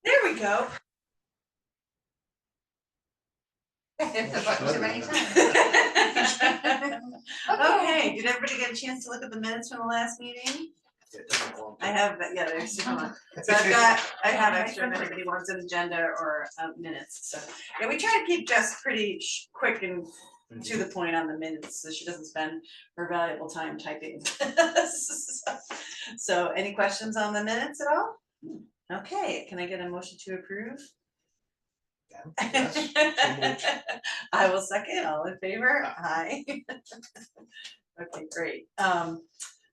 There we go. Hit the button too many times. Okay, did everybody get a chance to look at the minutes from the last meeting? I have, yeah, there's super long. So I have extra if anybody wants an agenda or minutes, so. Yeah, we try to keep Jess pretty quick and to the point on the minutes, so she doesn't spend her valuable time typing. So, any questions on the minutes at all? Okay, can I get a motion to approve? Yes, so moved. I will second, all in favor, aye. Okay, great,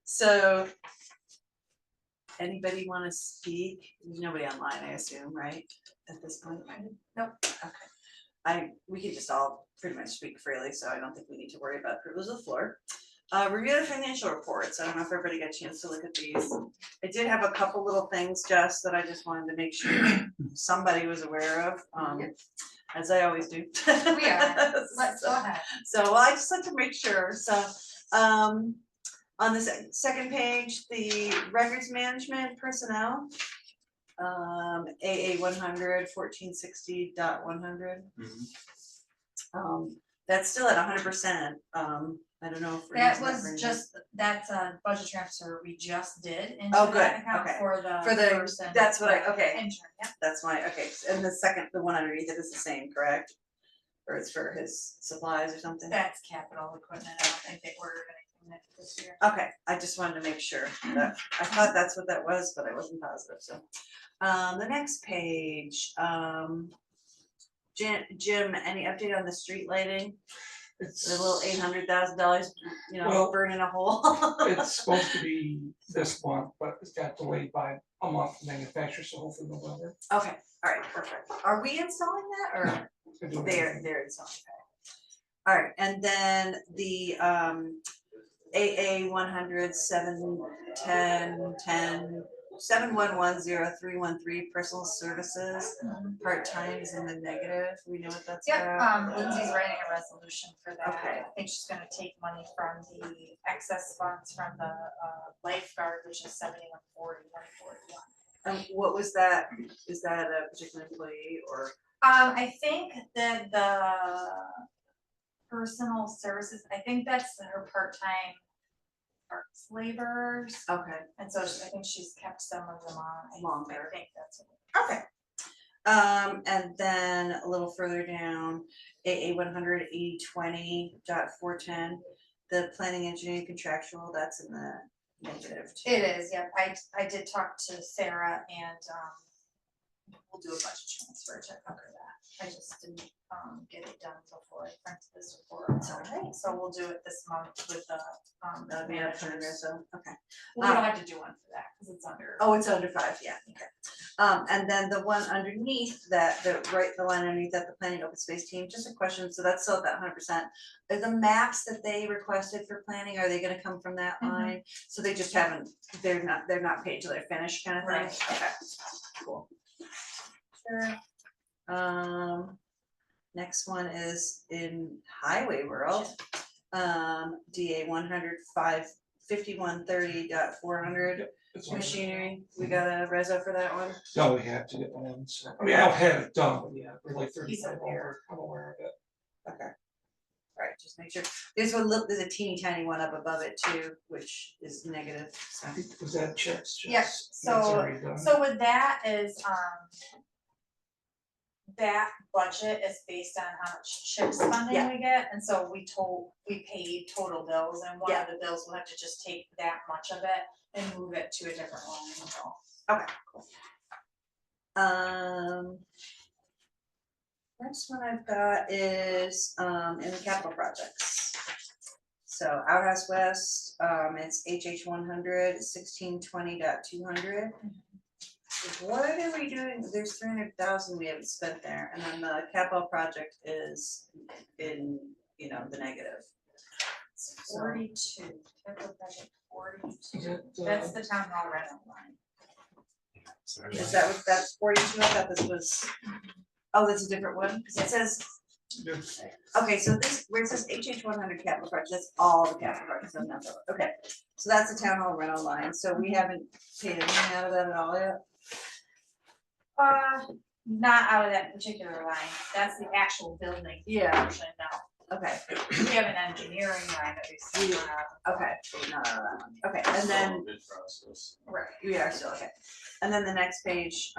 so. Anybody wanna speak? There's nobody online, I assume, right, at this point? Nope, okay. We can just all pretty much speak freely, so I don't think we need to worry about privilege of the floor. Review the financial reports, I don't know if everybody got a chance to look at these. I did have a couple little things, Jess, that I just wanted to make sure somebody was aware of, as I always do. We are, let's go ahead. So, well, I just like to make sure, so, on the second page, the records management personnel, AA 100, 1460.100. That's still at 100%, I don't know if we're That using was for just, that's a budget transfer we just did into Oh, good, that account okay. for the For the, person. that's what I, okay, Intern, yeah. that's why, okay, and the second, the one underneath it is the same, correct? Or it's for his supplies or something? That's capital equipment, I don't think they ordered anything this year. Okay, I just wanted to make sure that, I thought that's what that was, but I wasn't positive, so. The next page, Jim, any update on the street lighting? The little $800,000, Well, burning a hole. It's supposed to be this month, but it got delayed by a month from manufacturer, so hopefully November. Okay, all right, perfect. Are we installing that or They're doing they're everything. installing? Okay. All right, and then the AA 100 710 10 7110313 personal services part-time is in the negative. We know what that's Yep, about. Lindsay's writing a resolution for that. Okay. I think she's gonna take money from the excess funds from the lifeguard, which is 7140, 141. What was that? Is that a particular employee or? I think that the personal services, I think that's her part-time parks laborers. Okay. And so I think she's kept some of them on. Longer. I think that's what. Okay. And then a little further down, AA 100 8020.410, the planning engineering contractual, that's in the negative too. It is, yeah, I did talk to Sarah and we'll do a budget transfer to cover that. I just didn't get it done before I printed this report. It's all right. So we'll do it this month with the That'll be up to managers. so, okay. We don't have to do one for that, because it's under. Oh, it's under 5, yeah, okay. And then the one underneath that, the line underneath that, the planning open space team, just a question, so that's still at that 100%. Are the maps that they requested for planning, are they gonna come from that line? So they just haven't, they're not paid till they're finished kind of thing? Right. Okay, cool. Sure. Next one is in highway world. DA 100 5130.400 It's on- machinery, we got a reso for that one? No, we have to get one in, so, I mean, I'll have it done, but yeah, we're like He's 35 aware. over, I'm aware of it. Okay. Alright, just make sure, there's there's a teeny tiny one up above it too, which is negative, so. I think, was that checks? Yep, so with that is, that budget is based on how much CHIPS funding Yeah. we get, and so we paid total bills, and one of the bills will have to just take that much of it and move it to a different line, so. Okay, cool. Next one I've got is in the capital projects. So Outhouse West, it's HH 100 1620.200. What are we doing? There's 300,000 we haven't spent there, and then the capital project is in, the negative. It's 42, capital budget 42, Is it, that's the town hall rental line. Is that what, that's 42? I thought this was, oh, that's a different one, because it says, okay, so this, where it says HH 100 capital project, that's all the capital projects, so not the, okay. So that's the town hall rental line, so we haven't paid anything out of that at all yet? Not out of that particular line, that's the actual building Yeah. portion now. Okay, We have an engineering line that we see, okay, so not out of that one, okay, and then, Bid process. right, we are still, okay, and then the next page,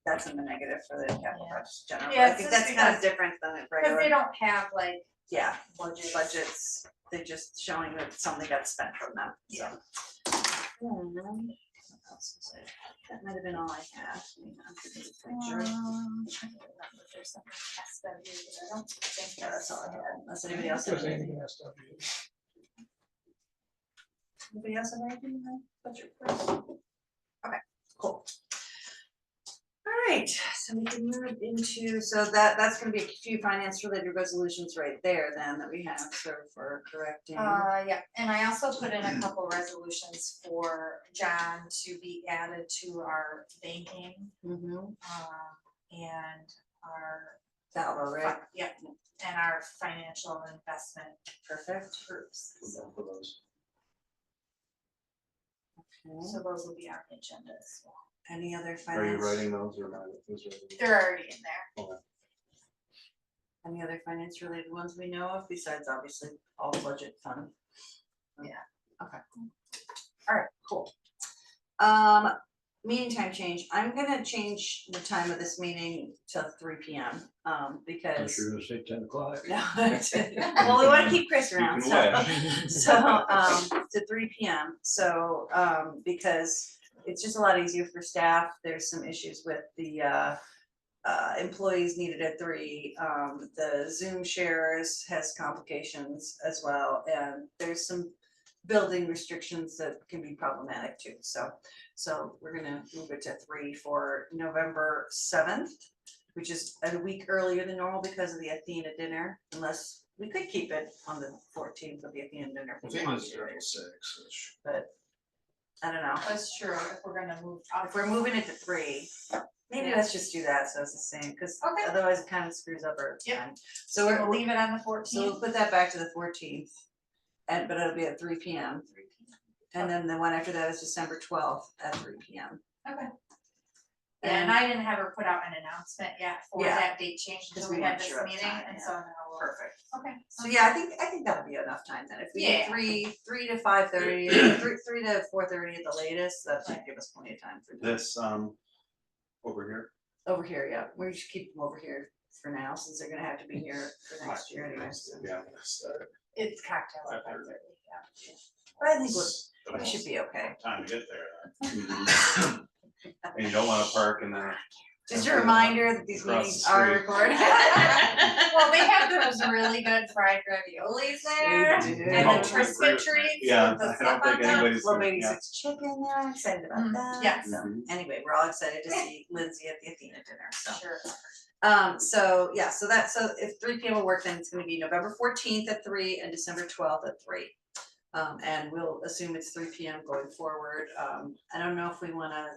that's in the negative for the capital Yeah. projects general, Yeah, I it's think just that's kind of because- different than the cause they regular, don't have like yeah, budget. budgets, they're just showing that something got spent from them, so. Yeah. What else was it? That might have been all I had. Hang on, let me just make sure. I don't remember if there's something past that, but I don't think Yeah, that's all I had, unless anybody else If has there's anything. anything else, that'd be- Anybody else have anything in their budget first? Okay, cool. All right, so we can move into, so that's gonna be a few finance related resolutions right there then that we have, so for correcting. Yeah, and I also put in a couple resolutions for John to be added to our banking, Mm-hmm, and our. Salvo, right? Yep, and our financial investment Perfect. groups, so, For those. Okay. so those will be on the agenda as well. Any other Are you finance, writing those or not? Who's writing? They're already in there. Okay. any other finance related ones we know of besides obviously all budget fund? Yeah. Okay. All right, cool. Meeting time change, I'm gonna change the time of this meeting to 3 p.m. Because. You're gonna say 10 o'clock. No, well, we wanna keep Chris You around, can so, wish. to 3 p.m. So, because it's just a lot easier for staff, there's some issues with the, employees needed at 3. The Zoom shares has complications as well, and there's some building restrictions that can be problematic too, so we're gonna move it to 3 for November 7th, which is a week earlier than normal because of the Athena dinner, unless we could keep it on the 14th of the Athena dinner. I if we think want it's to, 6-ish. But, I don't know, That's true, if we're gonna move up. if we're moving it to 3, maybe Yeah. let's just do that, so it's the same, cause Okay. otherwise it kind of screws up our Yep. time. So So we'll we're, leave it on the so 14th. we'll put that back to the 14th, but it'll be at 3 p.m. And then the one after that is December 12th at 3 p.m. Okay. Yeah, and I didn't have her put out an announcement yet for Yeah. that date change 'Cause until we we had weren't this sure of meeting, time, and yeah. so now we'll. Perfect. Okay. So yeah, I think that'll be enough time then. If we do Yeah. 3 to 5:30, 3 to 4:30 at the latest, that should give us plenty of time for This, over here. over here, yeah. We should keep them over here for now, since they're gonna have to be here for next year anyway. So. Yeah, I'm gonna start. It's cocktails at 5:30. 5:30, yeah. But I think we should be okay. Time to get there. And you don't wanna park and then. Just a reminder that these Across the meetings are street. recorded. Well, they have those really good fried raviolis there, They do. and I the don't agree Triscuit with that. treats Yeah, with the I stuff don't on think top. anybody's. Little gonna- baby yeah. six chicken there, I'm excited about Mhm, that. yes. So, anyway, we're all excited to see Lindsay at the Athena dinner, so. Sure. So yeah, so if 3 p.m. will work, then it's gonna be November 14th at 3 and December 12th at 3. And we'll assume it's 3 p.m. going forward. I don't know if we wanna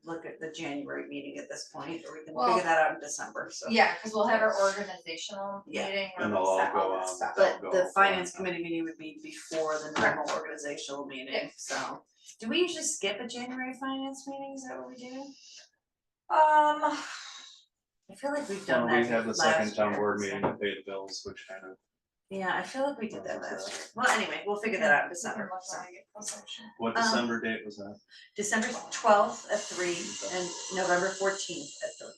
look at the January meeting at this point, or we can Well, figure that out in December, so. Yeah, cause we'll have our organizational Yeah. meeting where And we'll they'll all set all go that on. stuff. But Go the for finance it. committee meeting would be before the normal organizational meeting, so. Do we usually skip a January finance meeting? Is that what we do? I feel like we've done Well, that we had the last second town year, board so- meeting to pay the bills, which kind of, Yeah, I feel like we did that That's last okay. year. Well, anyway, we'll figure that out in We can December, look so. when I get closer, sure. what December date was that? December 12th at 3 and November 14th at 3.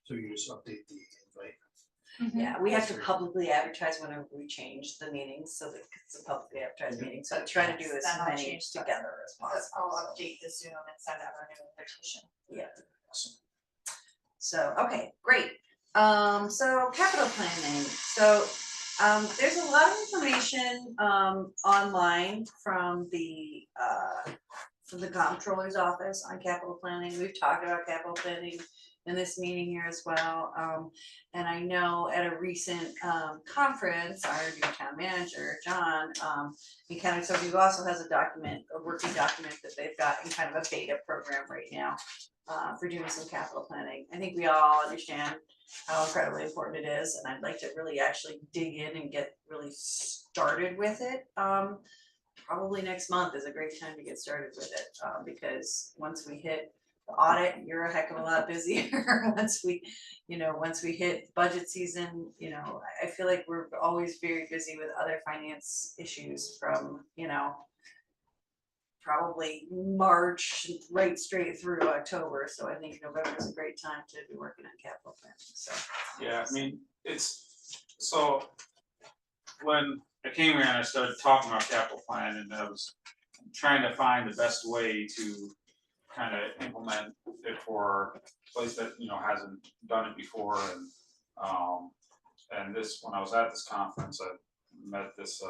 So you just update the invite. Yeah, we have to publicly advertise whenever we change the meetings, so that it's a publicly advertised meeting, so I try to do as Then I'll many change that. together as I'll possible. update the Zoom and send out a new invitation. Yeah, Awesome. so, okay, great. So capital planning, so, there's a lot of information, online from the comptroller's office on capital planning. We've talked about capital planning in this meeting here as well. And I know at a recent, conference, our new town manager, John, he kind of, so he also has a document, a working document that they've got in kind of a beta program right now, for doing some capital planning. I think we all understand how incredibly important it is, and I'd like to really actually dig in and get really started with it. probably next month is a great time to get started with it, because once we hit the audit, you're a heck of a lot busier. Once we hit budget season, I feel like we're always very busy with other finance issues from, probably March right straight through October, so I think November is a great time to be working on capital planning, so. Yeah, I mean, so when I came here and I started talking about capital plan and I was trying to find the best way to kind of implement it for a place that, hasn't done it before and this, when I was at this conference, I met this,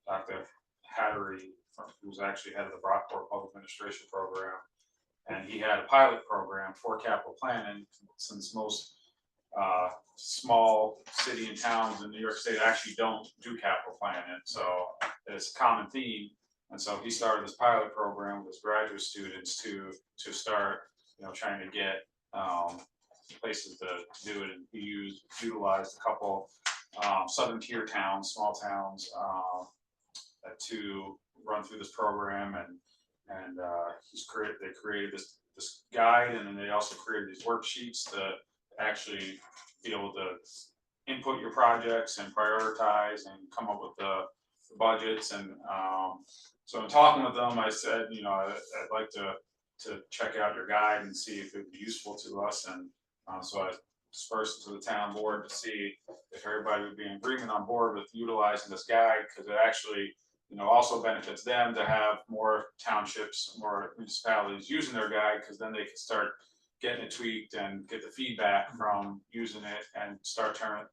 Dr. Hattery, who's actually head of the Brockport Public Administration Program. And he had a pilot program for capital planning, since most small city and towns in New York State actually don't do capital planning, so it's a common theme. And so he started this pilot program with his graduate students to start, trying to get places to do it, and he utilized a couple southern tier towns, small towns, to run through this program, and they created this guide, and then they also created these worksheets to actually be able to input your projects and prioritize and come up with the budgets. And so in talking with them, I said, I'd like to check out your guide and see if it would be useful to us. And so I dispersed it to the town board to see if everybody would be in agreement on board with utilizing this guide, because it actually, also benefits them to have more townships, more municipalities using their guide, because then they can start getting it tweaked and get the feedback from using it and start turning,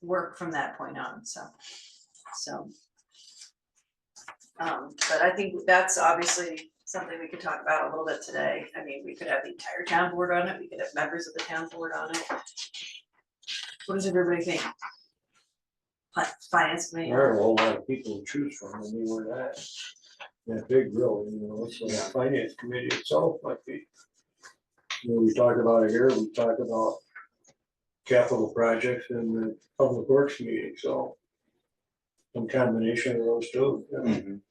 work from that point on, so. But I think that's obviously something we could talk about a little bit today. I mean, we could have the entire town board on it, we could have members of the town board on it. What does everybody think? Finance committee? There are a whole lot of people to choose from, I mean, we're not that big really, you know, so the finance committee itself might be. You know, we talk about it here, we talk about capital projects in the public works meeting, so. Some combination of those two. you know. Mhm.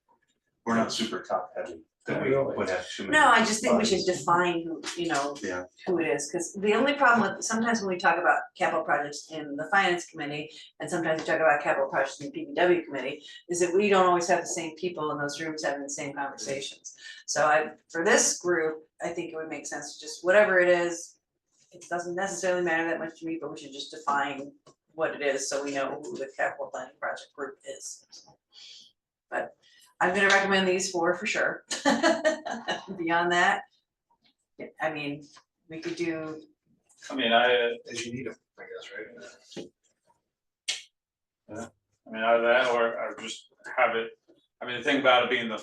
We're not super top heavy, that we Really. would have too many. No, I just think we should bodies. define who, you know, Yeah. who it is, because the only problem with, sometimes when we talk about capital projects in the finance committee, and sometimes we talk about capital projects in the PPW committee, is that we don't always have the same people in those rooms having the same conversations. So for this group, I think it would make sense to just, whatever it is, it doesn't necessarily matter that much to me, but we should just define what it is, so we know who the capital planning project group is. But I'm gonna recommend these four for sure. Beyond that, I mean, we could do, I mean, I As you need them, I guess, right? either that or just have it, I mean, the thing about it being the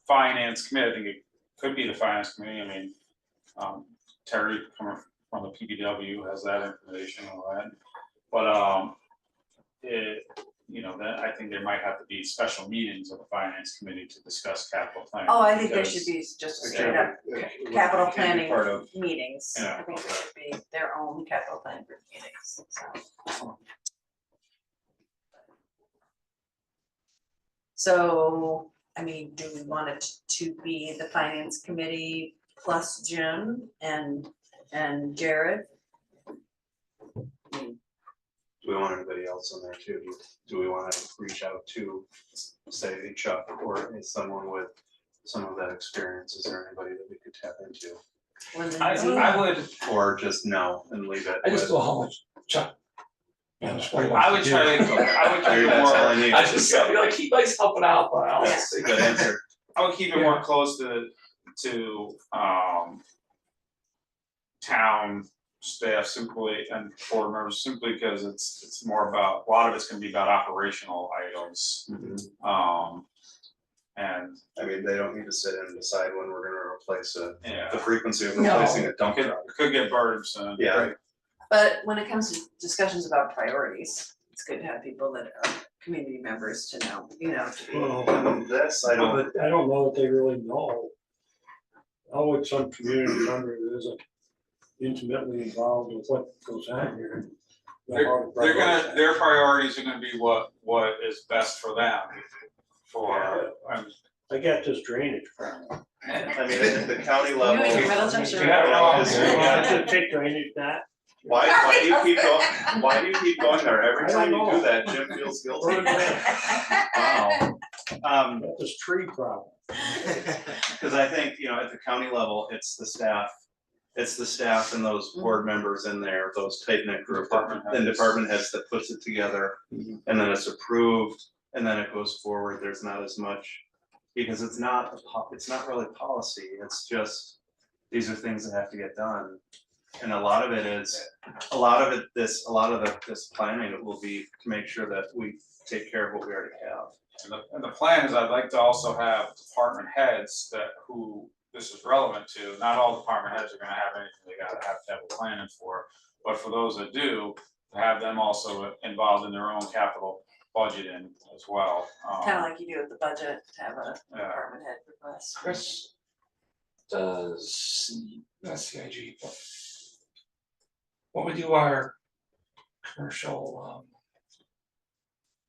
finance committee, I think it could be the finance committee, I mean, Terry coming from the PBW has that information and all that. But, you know, then I think there might have to be special meetings of the finance committee to discuss capital planning. oh, I think there because- should be just a It straight up capital can be planning part of- meetings. I Yeah, think there should be their own capital planning group meetings, so. So, I mean, do we want it to be the finance committee plus Jim and Jared? Do we want anybody else on there too? Do we wanna reach out to, say, Chuck, or is someone with some of that experience? Is there anybody that we could tap into? I would, Or just no and leave it? I just with- know how much Chuck. I would try to, I would keep Maybe it that's all I more, need. I just, I'm gonna keep myself out, but I'll Yeah. see. Good answer. I would keep it more close to town staff simply and board members simply because it's more about, a lot of it's gonna be about operational items. And I mean, they don't need to sit in and decide when we're gonna replace the yeah, frequency of No. replacing a dump could, truck. could get burdensome. Yeah. But when it comes to discussions about priorities, it's good to have people that are community members to know, you know, to be. Well, This, I don't, but I don't know that they really know. How would some community member that isn't intimately involved with what goes on here? know how to They're gonna, prioritize? their priorities are gonna be what is best for them. For, I got this drainage problem. I mean, at the county level. You and your Middlesex are- Yeah, no, Is I there- just take drainage that. Why do you keep going, why do you keep going there? Every I time don't you do know. that, Jim feels guilty. Where's that? Wow. Got this tree problem. Cause I think, you know, at the county level, it's the staff and those board members in there, those tight knit group Department and heads. department heads that puts it together. And then it's approved, and then it goes forward, there's not as much, because it's not really policy, it's just, these are things that have to get done. And a lot of this planning will be to make sure that we take care of what we already have. and the plan is I'd like to also have department heads who this is relevant to. Not all department heads are gonna have anything they gotta have to have a planning for, but for those that do, to have them also involved in their own capital budgeting as well. Kind of like you do with the budget, to have a Yeah. department head request. Chris does, not CIG, but when we do our commercial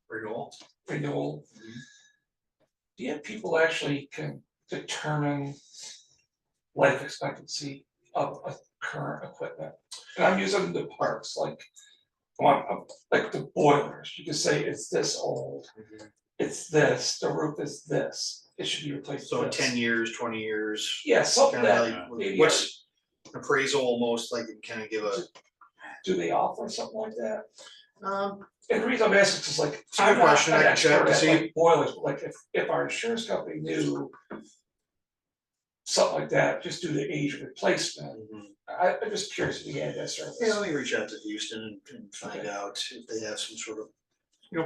Renewal. renewal, do you have people actually can determine life expectancy of a current equipment? And I'm using the parts, like the boilers, you can say it's this old, it's this, the roof is this, it should be replaced So with 10 this. years, 20 years, Yeah, something kind of that, like, maybe what's appraisal almost like, kind of give a, do they offer something like that? um, And the reason I'm asking is 'cause, like, It's a good I'm not question. an I can check expert to at see. like boilers, but like if our insurance company knew something like that, just due to age of replacement. I'm just curious if we had that service. Yeah, let me reach out to Houston and find out if they have some sort of,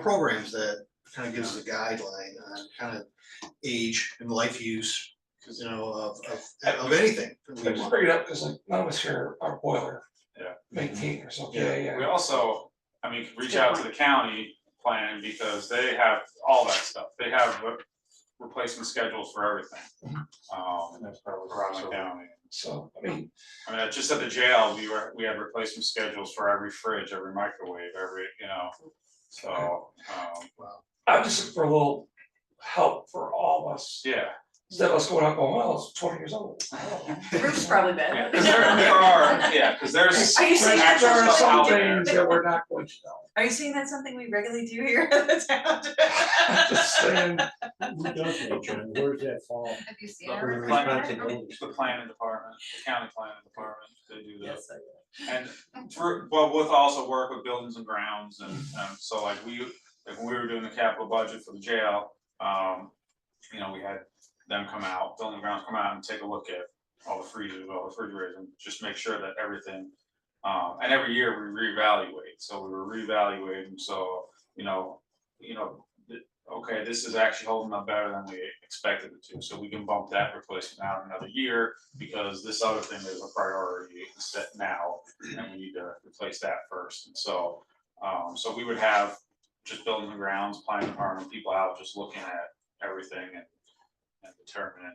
programs that kind of gives us a guideline on kind of age and life use, of anything. that we I just want. bring it up because like none of us here are boiler Yeah. maintainers, so Yeah. yeah. We also, I mean, could reach out to the county planning because they have all that stuff. They have replacement schedules for everything. That's probably Around the Mm-hmm. so. county. So, I mean, I mean, just at the jail, we had replacement schedules for every fridge, every microwave, every, so, I'm just looking for a little help for all of us. yeah. Instead of us going out going, well, it's 20 years old. The roof's probably Yeah, bad. cause there are, yeah, cause there's. Are you saying that's There are what some we do? things that we're not going to know. Are you saying that's something we regularly do here at the town? Just saying, Who does that, John? Where's that fall? Have you seen The our responsibility. The planning department, the county planning department, they do that. Yes, I And with also work with buildings and grounds and, so like when we were doing the capital budget for the jail, we had them come out, building and grounds come out and take a look at all the freezers, all the refrigerators, and just make sure that everything, and every year we reevaluate, so we were reevaluating, so, okay, this is actually holding up better than we expected it to, so we can bump that replacement out another year, because this other thing is a priority set now, and we need to replace that first, and so, so we would have just buildings and grounds, planning department, people out, just looking at everything and determining,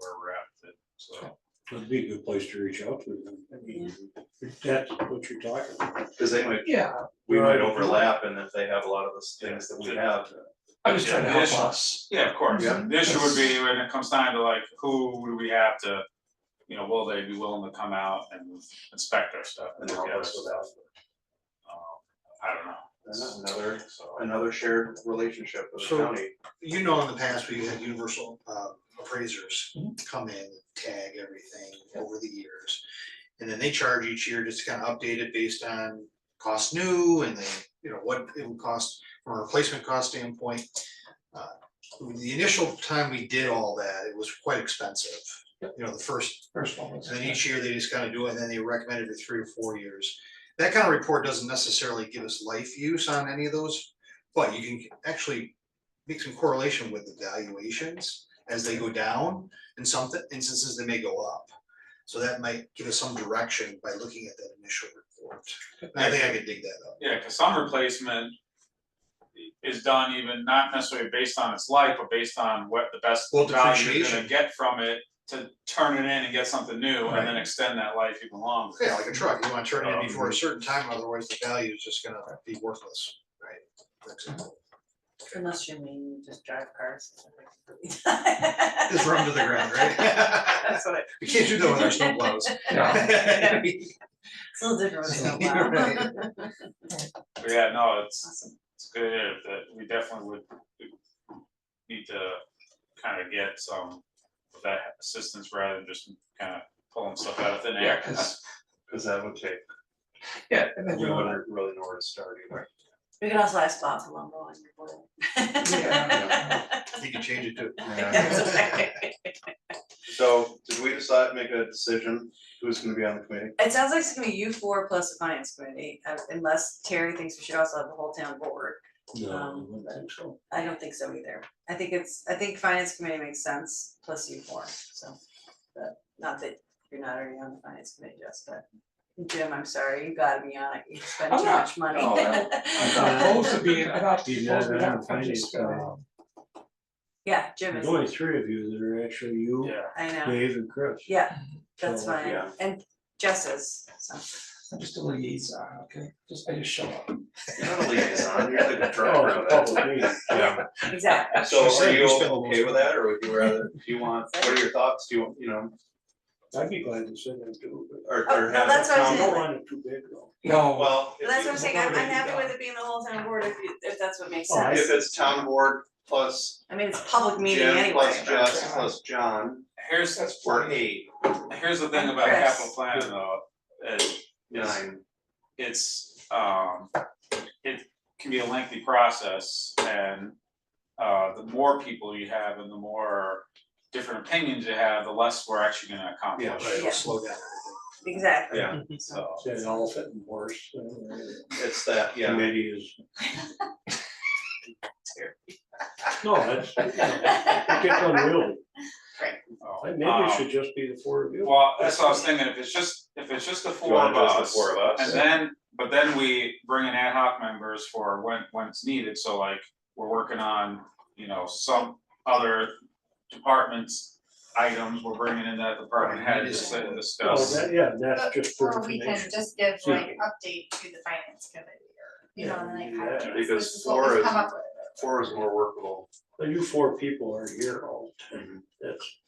where we're at with it, so. It'd be a good place to reach out to them. I mean, if that's what you're talking about. Cause they might, yeah, we might overlap, and if they have a lot of the things that we have. I'm just trying to Yeah, help us. Yeah, of course, Yeah. the issue would be when it comes time to like, who would we have to, will they be willing to come out and inspect our stuff and And look help at our us with stuff? that. I don't know. Another shared relationship with the So- county. In the past, we had universal appraisers come in, tag everything over the years. And then they charge each year just to kind of update it based on cost new and what it would cost from a replacement cost standpoint. The initial time we did all that, it was quite expensive. The first, First one was. and then each year they just kind of do it, and then they recommend every 3 or 4 years. That kind of report doesn't necessarily give us life use on any of those, but you can actually make some correlation with the valuations as they go down. In some instances, they may go up. So that might give us some direction by looking at that initial report. And I think I could dig that up. Yeah, cause some replacement is done even not necessarily based on its life, but based on what the best Well, value you're gonna depreciation. get from it to turn it in and get something new and then extend that life even longer. Yeah, like a truck, you wanna turn it in before a certain time, otherwise the value is just gonna be worthless, right? For example. Unless you mean you just drive cars. Just run to the ground, right? That's what We can't do that with our snowplows. Yeah. it's a little different with You're snowplow. right. But yeah, no, it's good that we definitely would need to kind of get some of that assistance rather than just kind of pulling stuff out of thin Yeah, air. Cause that would take, Yeah, and then we we would, wouldn't really know where to start either. We can also ask Bob Palumbo on your board. Yeah. You can change it too. So did we make a decision who's gonna be on the committee? It sounds like it's gonna be you four plus the finance committee, unless Terry thinks we should also have the whole town board. No, I don't think so. I don't think so either. I think finance committee makes sense, plus you four, so. But not that you're not already on the finance committee, Jess, but Jim, I'm sorry, you gotta be on it, you spend I'm too not- much money. no, I'm not opposed to being, I'm not He's opposed to not being, on the I'm just, finance Yeah, Jim There's is, only 3 of you that are actually you, Yeah, I know, Dave and Chris. yeah, that's So, fine, yeah. and Jess is, so. I'm just a liaison, okay, I just show up. You're not a liaison, you're the Oh, director it's of a it. public meeting. Yeah. Exactly. So She are said you you spent the okay most with that, or would you rather, do you want, what are your thoughts, do you, I'd be glad to sit there too, but or Oh, no, have that's what I I was town don't saying. board? want it too big though. No, Well, But that's what I'm if saying, I'm Whatever you happy got. with it being the whole town board if that's what makes Oh, I- sense. if it's town board plus I mean, it's a public meeting Jim anyway. plus Jess plus John, here's, that's we're plenty. 8, here's the thing And about Chris. capital planning though, is 9. it's, it can be a lengthy process and the more people you have and the more different opinions you have, the less we're actually gonna accomplish. Yeah, Right, it'll Yeah. slow down everything. Exactly. Yeah, so It's an elephant and horse, it's that, yeah. committee is. No, that's, you know, it gets unwieldy. Oh, Maybe it should just be the four of you. Well, that's what I was thinking, if it's just the You four want of just the us, four of us? and then, but then we bring in ad hoc members for when it's needed, so like, we're working on, you know, some other departments. Items, we're bringing in that department head to sit and Well, discuss. yeah, that's But- just for Or we can information. just give See. like update to the finance committee or, you know, Yeah, and like, yeah, hi, because this is what four we've is- come up with. Four is more workable. But you four people are here all the time, that's.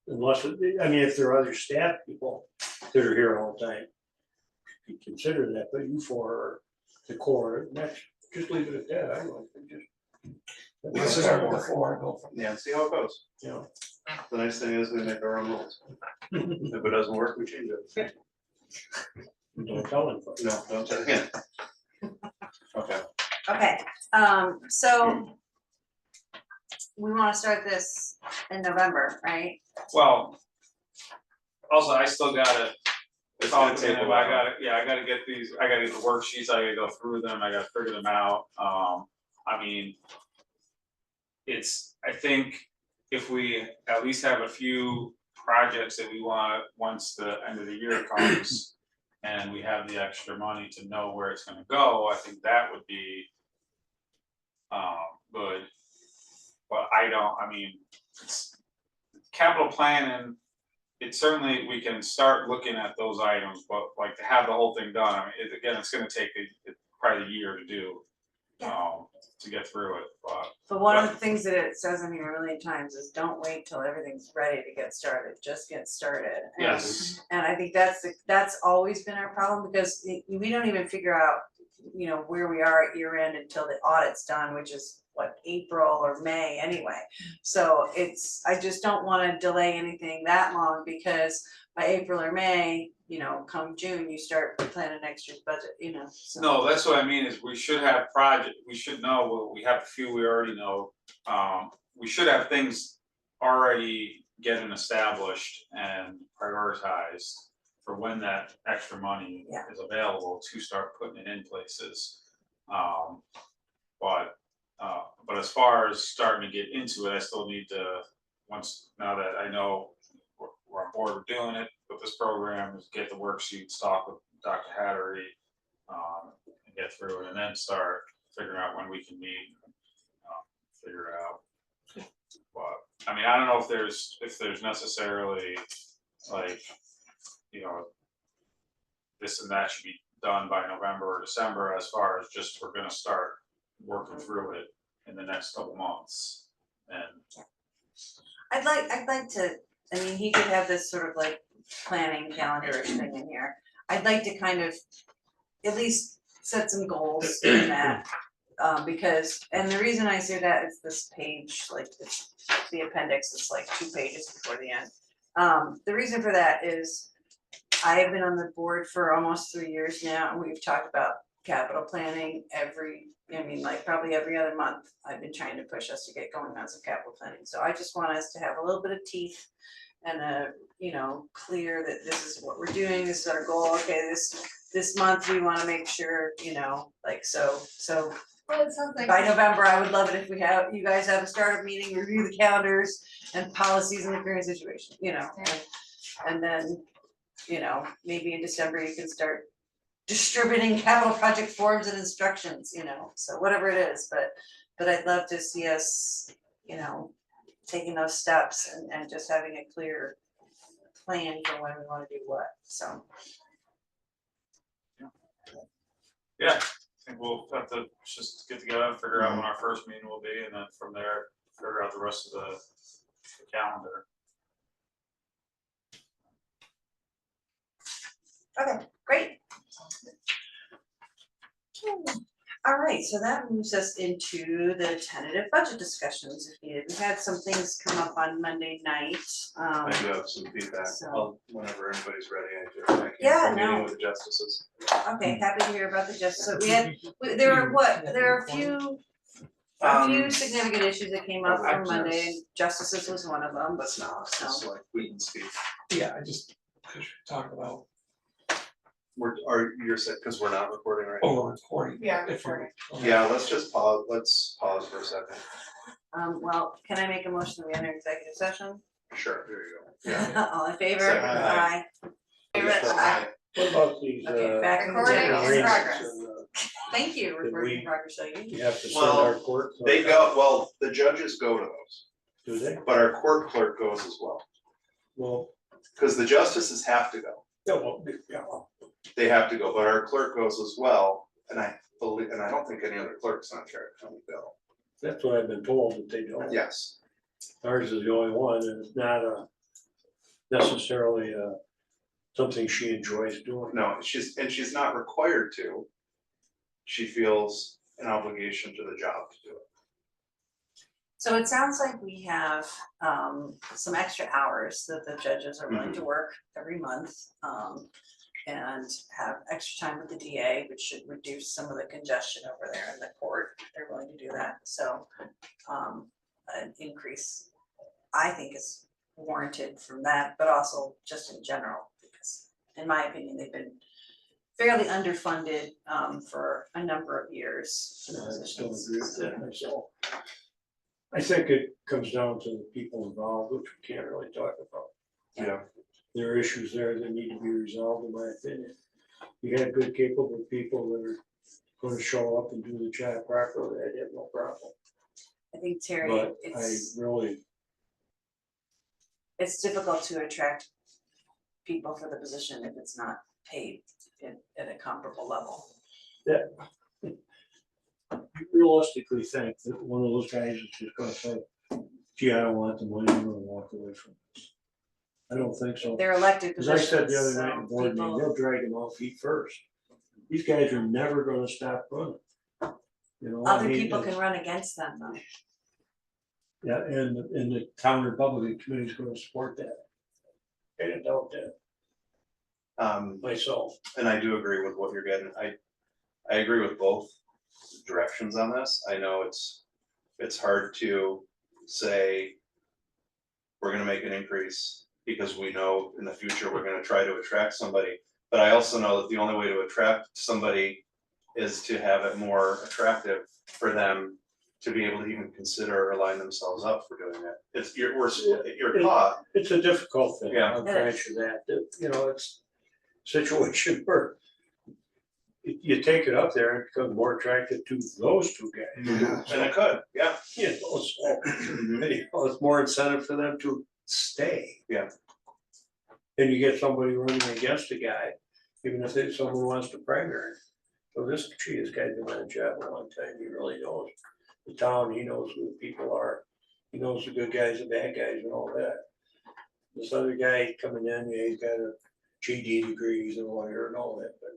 Unless, I mean, if there are other staff people that are here all the time, you consider that, but you four are the core, next, just leave it at that, I don't think just. We This can is start more- with the four and go from Yeah, see how it goes. You know, The nice thing is we make our own rules. If it doesn't work, we change it. don't tell anybody. No, don't tell him. Okay. Okay, so we wanna start this in November, right? Well, also, I still gotta It's talk gonna to take a him, while. I gotta get these, I gotta get the worksheets, I gotta go through them, I gotta figure them out, I mean. I think if we at least have a few projects that we want, once the end of the year comes. And we have the extra money to know where it's gonna go, I think that would be. Good. But I mean, it's capital planning. It certainly, we can start looking at those items, but like to have the whole thing done, I mean, again, it's gonna take probably a year to do. To get through it, but. But one of the things that it says in here a million times is don't wait till everything's ready to get started, just get started. And- Yes, And I think that's always been our problem, because we don't even figure out, you know, where we are at year end until the audit's done, which is what, April or May anyway. So I just don't wanna delay anything that long, because by April or May, you know, come June, you start planning next year's budget, you know, so. no, that's what I mean, is we should have we should know, well, we have a few we already know, we should have things already getting established and prioritized. For when that extra money Yeah. is available to start putting it in places. But as far as starting to get into it, I still need to, now that I know we're on board with doing it with this program, is get the worksheets, talk with Dr. Hattery. And get through it, and then start figuring out when we can meet, figure it out. But, I mean, I don't know if there's necessarily, like, you know. This and that should be done by November or December, as far as just, we're gonna start working through it in the next couple months. And, I'd like to, I mean, he could have this sort of like planning calendar-ish thing in here. I'd like to kind of at least set some goals in that. Because, and the reason I say that is this page, like the appendix is like 2 pages before the end. The reason for that is I have been on the board for almost 3 years now, and we've talked about capital planning probably every other month. I've been trying to push us to get going on some capital planning, so I just want us to have a little bit of teeth and clear that this is what we're doing, this is our goal, okay, this month we wanna make sure, like, so Well, it sounds like. by November, I would love it if you guys have a startup meeting, review the calendars and policies in the current situation, and then, maybe in December you can start distributing capital project forms and instructions, so whatever it is, but I'd love to see us, taking those steps and just having a clear plan for when we wanna do what, so. yeah, I think we'll have to just get together and figure out when our first meeting will be, and then from there, figure out the rest of the calendar. Okay, great. All right, so that moves us into the tentative budget discussions. We had some things come up on Monday night. I do have some feedback, So- whenever anybody's ready, I came Yeah, from a meeting no. with the justices. Okay, happy to hear about the justice. So there are a few A few significant issues that came up I from Monday, just- and justices was one of them, Let's not, so. just like, we can speak. Yeah, I just, cause you're talking about You're sick, because we're not recording right now. over recording. Yeah, If you're- Yeah, let's just pause, let's pause for a second. Well, can I make a motion that we enter executive session? Sure, there you go. Yeah. All in favor? Second. Aye. Aye. What about these, Okay, back in the Recording general. in arrangements progress. and, Thank you, Did recording in we- progress, so you. you have to send Well, our court? They go, well, the judges go to those, Do they? but our court clerk goes as well, Well, because the justices have to go. yeah, well, yeah, They have to go, but our clerk goes as well, and I believe, and I don't think any other clerks on Cherry County go. that's what I've been told, that they don't. Yes, Ours is the only one, and it's not necessarily something she enjoys doing. no, she's not required to. She feels an obligation to the job to do it. So it sounds like we have some extra hours that the judges are willing to work every month. And have extra time with the DA, which should reduce some of the congestion over there in the court. They're willing to do that, so an increase, I think, is warranted from that, but also just in general, because in my opinion, they've been fairly underfunded for a number of years. for the I still positions. agree with that myself. I think it comes down to the people involved, which we can't really talk about. Yeah. There are issues there that need to be resolved, in my opinion. You have good, capable people that are gonna show up and do the job properly, I have no problem. I think Terry, But I it's really, difficult to attract people for the position if it's not paid at a comparable level. realistically think that one of those guys is just gonna say, gee, I don't want the money, I'm gonna walk away from this. I don't think so. They're elected As I positions, said the other night in the so board meeting, people, they'll drag them off feet first. These guys are never gonna stop running. You know, I other mean, people it's- can run against them though. Yeah, and the town Republican committee's gonna support that. I don't doubt that myself. And I do agree with what you're getting, I agree with both directions on this, I know it's hard to say we're gonna make an increase, because we know in the future we're gonna try to attract somebody, but I also know that the only way to attract somebody is to have it more attractive for them to be able to even consider or line themselves up for doing it. It's, you're caught, It's a difficult thing, Yeah. I'll grant you that, you know, it's a situation where you take it up there, it becomes more attractive to those two guys. and it could, yeah. You know, so, you know, it's more incentive for them to stay. Yeah. And you get somebody running against a guy, even if someone wants to primary. So this guy's been on the job a long time, he really knows the town, he knows who the people are. He knows the good guys, the bad guys and all that. This other guy coming in, yeah, he's got a GD degree, he's a lawyer and all that, but.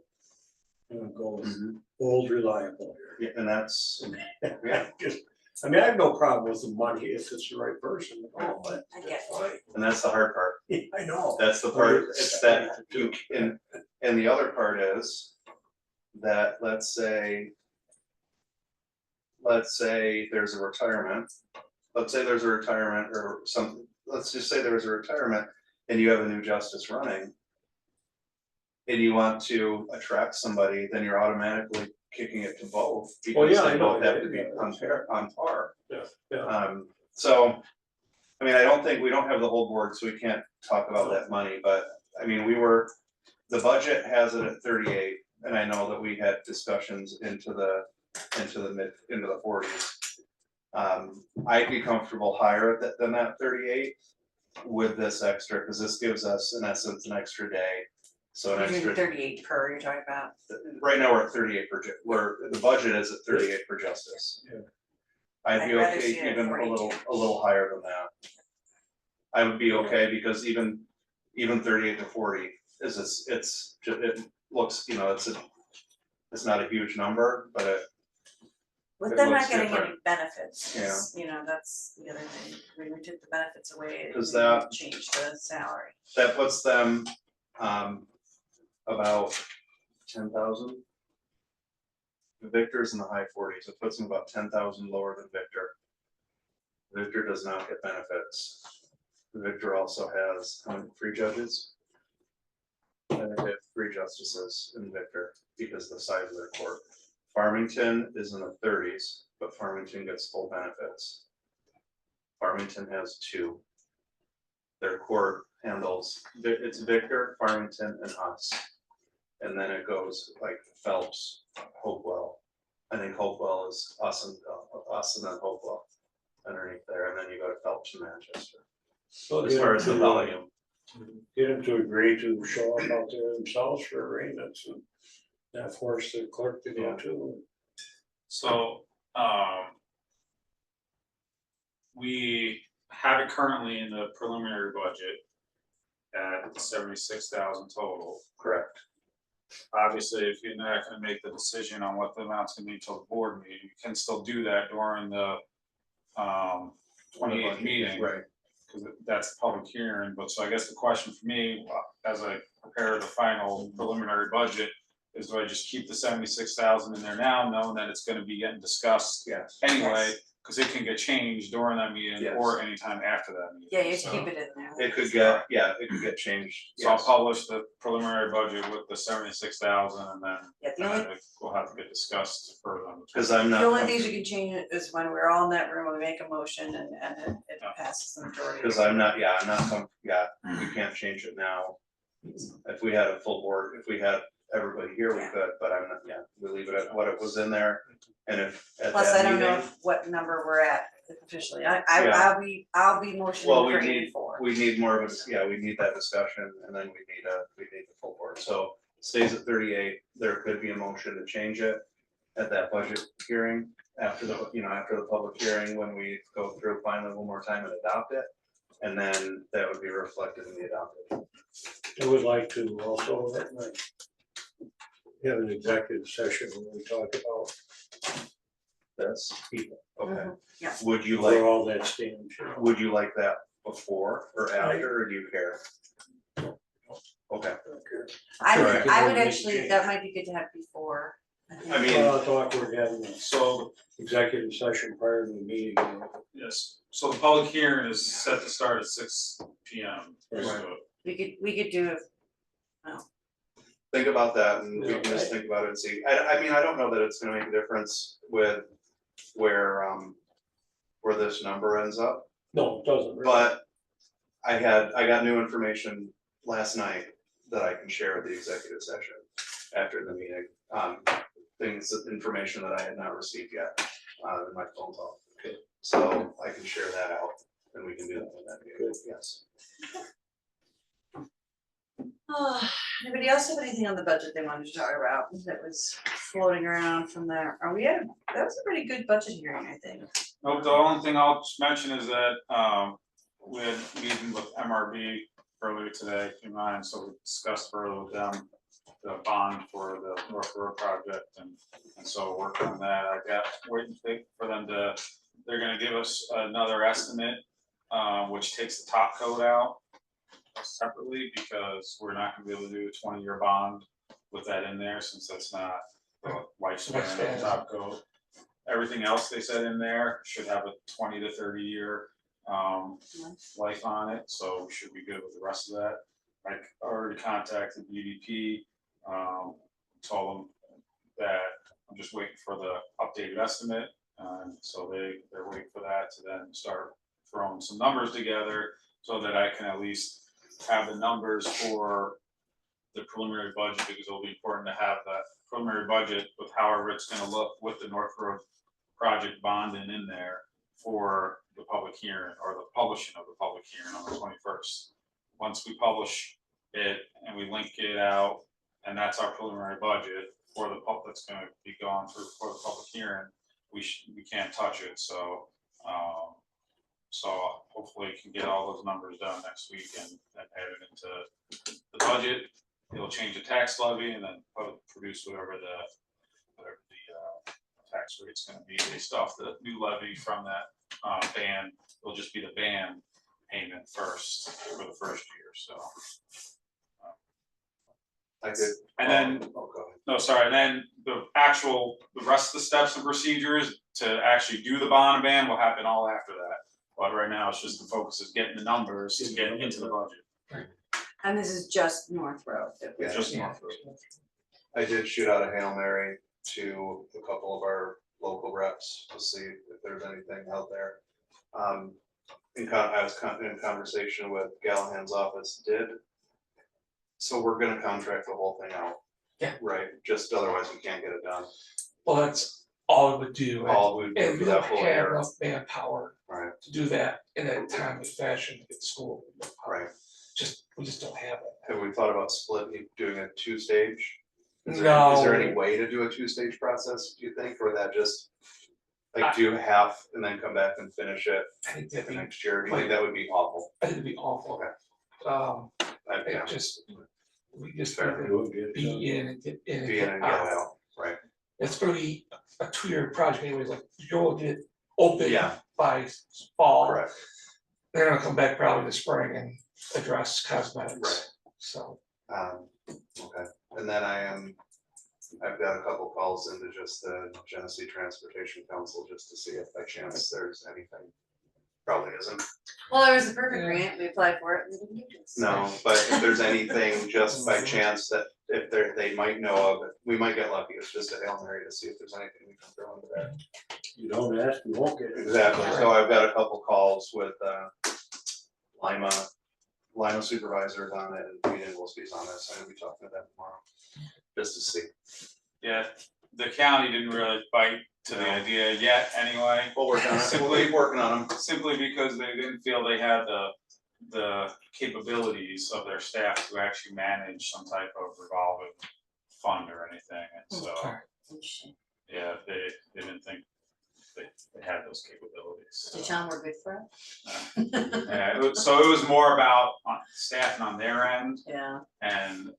You know, go with old reliable here. Yeah, and that's, yeah, Just, I mean, I have no problem with the money if it's the right person, oh, but I that's get fine. and that's the hard part. I know. That's the part, it's that you can, and the other part is that, let's say there's a retirement, or something, let's just say there's a retirement and you have a new justice running. And you want to attract somebody, then you're automatically kicking it to both, Well, because yeah, I they know, both have to be yeah, on par. Yeah. So, I mean, I don't think, we don't have the whole board, so we can't talk about that money, but, I mean, the budget has it at 38, and I know that we had discussions into the 40s. I'd be comfortable higher than that 38 with this extra, because this gives us, in essence, an extra day. So an You're doing extra, 38 per, you're talking about. right now, we're at 38 where the budget is at 38 for justice. Yeah. I'd be I'd rather okay see it at even 42. a little higher than that. I would be okay, because even 38 to 40 is, it looks, you know, it's not a huge number, but With It them looks not getting any different. benefits, you know, that's the other thing, when we took the benefits away, it Does really that- changed the salary. that puts them, about 10,000. The Victor's in the high 40s. It puts him about 10,000 lower than Victor. Victor does not get benefits. Victor also has how many, 3 judges. And they have 3 justices in Victor because of the size of their court. Farmington is in the 30s, but Farmington gets full benefits. Farmington has 2. Their court handles, it's Victor, Farmington, and us. And then it goes like Phelps, Hopewell. I think Hopewell is us and then Hopewell underneath there, and then you go to Phelps and Manchester. So As far as the volume, get them to agree to show up out there themselves for arraignments and that force the clerk to go Yeah. to. So, we have it currently in the preliminary budget at 76,000 total. correct. Obviously, if you're not gonna make the decision on what the amount's gonna be till the board meeting, you can still do that during the 28th meeting. Right. Cause that's a public hearing, but so I guess the question for me, as I prepare the final preliminary budget, is do I just keep the 76,000 in there now, knowing that it's gonna be getting discussed Yes. anyway? Yes. Cause it can get changed during that meeting Yes. or anytime after that meeting. Yeah, you have to So- keep it in there. It could get, it could get changed. So I'll Yes. publish the preliminary budget with the 76,000 and then, Yeah, the and only, then it will have to get discussed further on the. Cause I'm not. the only things you can change is when we're all in that room, we make a motion and it passes the majority. Cause I'm not, you can't change it now. If we had a full board, if we had everybody here, we Yeah. could, but I'm not, we leave it at what it was in there. And if at Plus, that I don't know meeting, what number we're at officially. Yeah. I'll be motioning Well, for we need- 84. we need more of a, we need that discussion and then we need the full board. So stays at 38, there could be a motion to change it at that budget hearing after the, after the public hearing, when we go through finally one more time and adopt it. And then that would be reflected in the adopted. I would like to also have an executive session when we talk about This, people. okay. Mhm, yeah. Would you Where like, all that stands. would you like that before or after, or do you care? Okay, I Sure, I would, can I would make a actually, change. that might be good to have before. think. I mean- Well, it's awkward having an So, executive session prior to the meeting. yes, so the public hearing is set to start at 6 PM. Right. So We could do it, think about that and we Yeah, can just think about it and see. I mean, I don't know that it's gonna make a difference with where this number ends up. No, it doesn't. really. But I got new information last night that I can share with the executive session after the meeting. Information that I had not received yet, in my phone call. So I can share that out and we can do that in that meeting, yes. Anybody else have anything on the budget they wanted to talk about that was floating around from there? That was a pretty good budget hearing, I think. Nope, the only thing I'll just mention is that, we had a meeting with MRB earlier today, keep in mind, so we discussed further with them the bond for the North Road project, and so working on that, I got, waiting for them to, they're gonna give us another estimate, which takes the top coat out separately, because we're not gonna be able to do a 20-year bond with that in there, since that's not the lifespan of the top coat. Everything else they said in there should have a 20 to 30 year life on it, so we should be good with the rest of that. I already contacted UDP, told them that I'm just waiting for the updated estimate, so they're waiting for that to then start throwing some numbers together, so that I can at least have the numbers for the preliminary budget, because it'll be important to have that preliminary budget with however it's gonna look with the North Road project bonding in there for the public hearing, or the publishing of the public hearing on the 21st. Once we publish it and we link it out, and that's our preliminary budget for the that's gonna be going through for the public hearing, we can't touch it, so hopefully we can get all those numbers done next week and add it into the budget. It'll change the tax levy and then produce whatever the tax rate's gonna be based off the new levy from that ban. It'll just be the ban payment first for the first year, so. I could. And then Oh, go ahead. No, sorry, and then the rest of the steps and procedures to actually do the bond ban will happen all after that. But right now, it's just the focus is getting the numbers to get into the budget. And this is just North Road. that we- Yeah. Just North Road. I did shoot out a Hail Mary to a couple of our local reps to see if there's anything out there. I was in conversation with Gallahan's office, so we're gonna contract the whole thing out. Yeah. Right, just otherwise we can't get it done, Well, that's all it would do. all we do And for we that don't whole have year, enough manpower right, to do that in a timely fashion at school. right. We just don't have it. Have we thought about splitting, doing a two-stage? Is there No. any way to do a two-stage process, do you think, or that just? I- Like do half and then come back and finish it I think that'd the be, next year, do you think that would be awful? I think it'd be awful. Yeah, It just, we just Fair. gotta Do it, get it done. be in and get in and be in get and get out. out, right, It's gonna be a 2-year project anyways, like you'll get open Yeah. by fall. correct, They're gonna come back probably in the spring and address cosmetics, Right. so. okay, and then I've got a couple calls into just the Genesee Transportation Council, just to see if by chance there's anything. Probably isn't, Well, there was a perfect Yeah. grant, we applied for it, and they didn't give it to us. no, but if there's anything just by chance that if they might know of, we might get lucky, it's just a Hail Mary to see if there's anything we can throw into there. You don't ask, you won't get it. Exactly, so I've got a couple calls with Lima supervisors on it, and Pete Ingleby's on this, I'm gonna be talking to them tomorrow, just to see. Yeah, the county didn't really bite to the No. idea yet anyway, We'll work on it, we'll keep working on them. simply because they didn't feel they had the capabilities of their staff to actually manage some type of revolving fund or anything, and so, Okay. Interesting. yeah, they didn't think they had those capabilities. so. Did you tell them we're good for it? Yeah, so it was more about staffing on their end Yeah, and,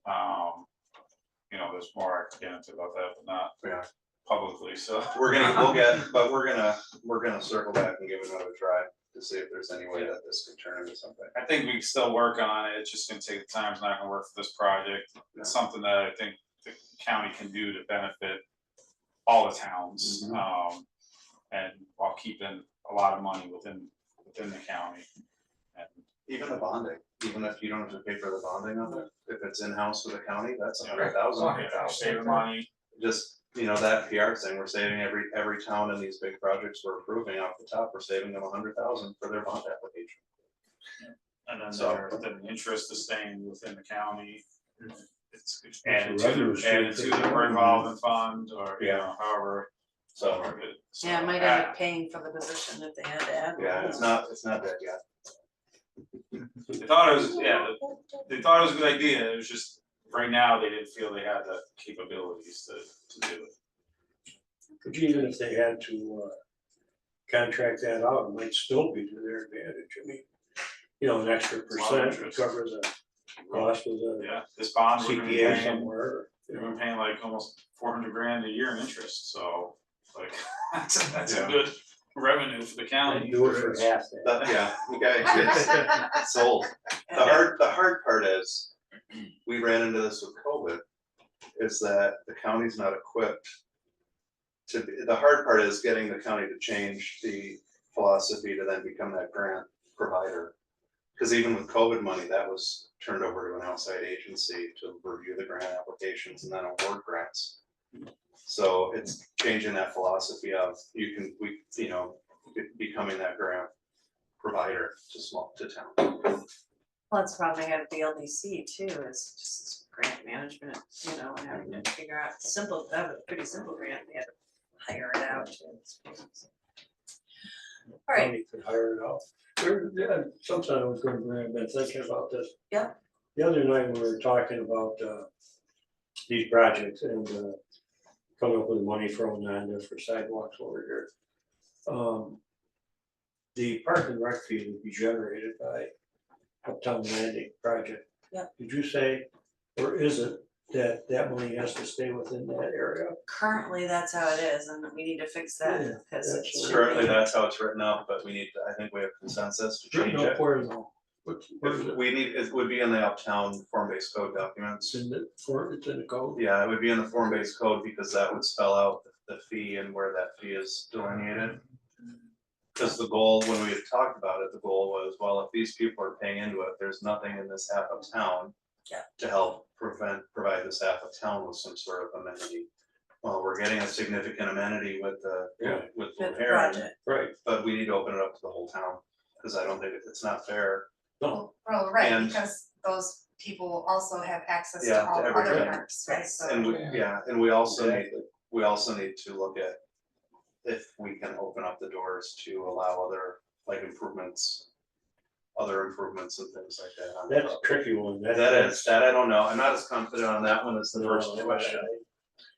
there's more I can get into about that, but not Yeah. publicly, so. We're gonna circle back and give it another try to see if there's any way that this can turn into something. I think we can still work on it, it's just gonna take time, it's not gonna work for this project. It's something that I think the county can do to benefit all the towns, and while keeping a lot of money within the county. And, Even the bonding, even if you don't have to pay for the bonding of it, if it's in-house with the county, that's Yeah. $100,000. yeah, saving money, Just, that PR thing, we're saving every town in these big projects we're approving off the top, we're saving them $100,000 for their bond application. and then So- the interest is staying within the county. It's It's added a revenue to stream the for the county. revolving fund, or, Yeah. however. So, yeah, it might end up paying for the position if they had to add. yeah, one. it's not dead yet. They thought it was, they thought it was a good idea, it was just, right now, they didn't feel they had the capabilities to do it. But even if they had to contract that out, it might still be to their advantage, I mean, an extra It's a lot of percent to interest. cover the cost of the Yeah, this bond, we've been CPA paying, somewhere. we've been paying like almost 400 grand a year in interest, so, like, that's a Yeah. good revenue for the county. Do it for half that. Yeah, okay, it's sold. The hard part is, we ran into this with COVID, is that the county's not equipped the hard part is getting the county to change the philosophy to then become that grant provider. Cause even with COVID money, that was turned over to an outside agency to review the grant applications and then award grants. So it's changing that philosophy of becoming that grant provider to town. Well, that's the problem I had at the LDC too, is just grant management, and having to figure out that was a pretty simple grant, they had to hire it out too. All right, County could hire it out. Yeah, sometime I was gonna bring, I've been thinking about this. Yeah. The other night we were talking about these projects and coming up with money for Onondaga for sidewalks over here. The park and rec fee would be generated by Uptown Landing project. Yeah. Did you say, or is it that money has to stay within that area? currently that's how it is, and we need to fix that, Yeah, because it that's should Currently, be- that's how it's written up, but I think we have consensus to change No, it. where no. Where's it? We need, it would be in the uptown form-based code documents. It's in the, it's in the code? Yeah, it would be in the form-based code because that would spell out the fee and where that fee is delineated. Because the goal, when we had talked about it, the goal was, well, if these people are paying into it, there's nothing in this half of town Yeah. to help provide this half of town with some sort of amenity. Well, we're getting a significant amenity with the, Yeah. with Good Blue Heron, project. Right, but we need to open it up to the whole town, because I don't think it's not fair. no, Well, right, And- because those people also have access Yeah, to to all other everything. parks, right, so. And we, Yeah. yeah, and we also need, exactly. we also need to look at if we can open up the doors to allow other, like improvements, other improvements and things like that. on the That's a property. tricky one. That is, that I don't know, I'm not as confident on that one as the first question.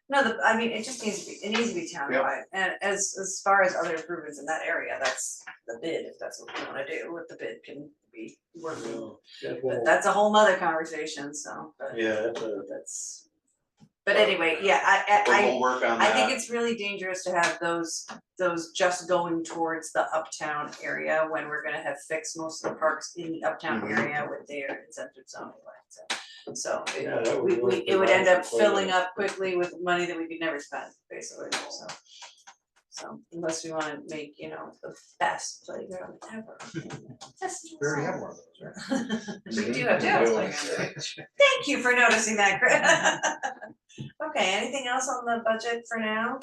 No, I mean, it just needs to be, it needs to be townwide, and as far as other improvements in that area, that's the bid, if that's what we wanna do, what the bid can be working. But that's a whole nother conversation, so, but Yeah, that's a, that's. But anyway, yeah, But I we'll work on I think that, it's really dangerous to have those just going towards the uptown area when we're gonna have fixed most of the parks in the uptown Mhm. area with their incentive zoning plan, so. yeah, that would work It would end up for quite a- filling up quickly with money that we could never spend, basically, so. So unless we wanna make, the best playground ever. We already have one of those, right? We do have Yeah. two playgrounds. Thank you for noticing that, Chris. Okay, anything else on the budget for now?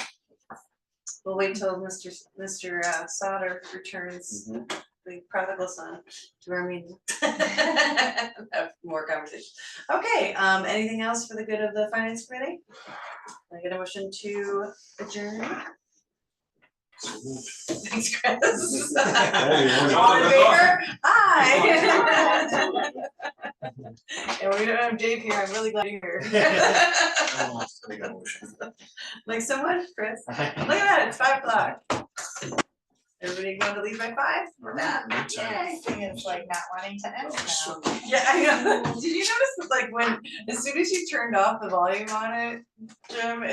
We'll wait till Mr. Sauter returns, Mhm. the prodigal son, to our meeting. Have more conversation. Okay, anything else for the good of the finance committee? Can I get a motion to adjourn? Thanks, Chris. All in favor? Aye. And we don't have Dave here, I'm really glad you're here. Make a motion. Like so much, Chris. Look at that, it's 5 o'clock. Everybody going to leave by 5? We're done. Yay. Thing is like not wanting to end now. Yeah, I know. Did you notice that like when, as soon as you turned off the volume on it, Jim, it